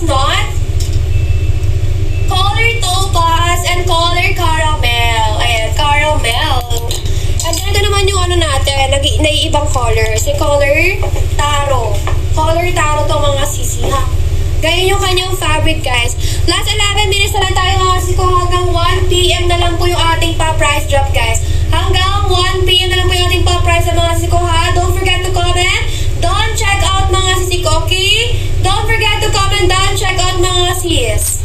chestnut, color topaz, and color caramel. Ayan, caramel. And then, ito naman yung ano natin, naiibang colors. Yung color taro. Color taro to mga sisi, ha? Ganyan yung kanyang fabric, guys. Last 11 minutes na lang tayo mga sisi ko. Hanggang 1 p.m. na lang po yung ating pa-price drop, guys. Hanggang 1 p.m. na lang po yung ating pa-price na mga sisi ko, ha? Don't forget to comment. Don't check out mga sisi ko, okay? Don't forget to comment. Don't check out mga sis.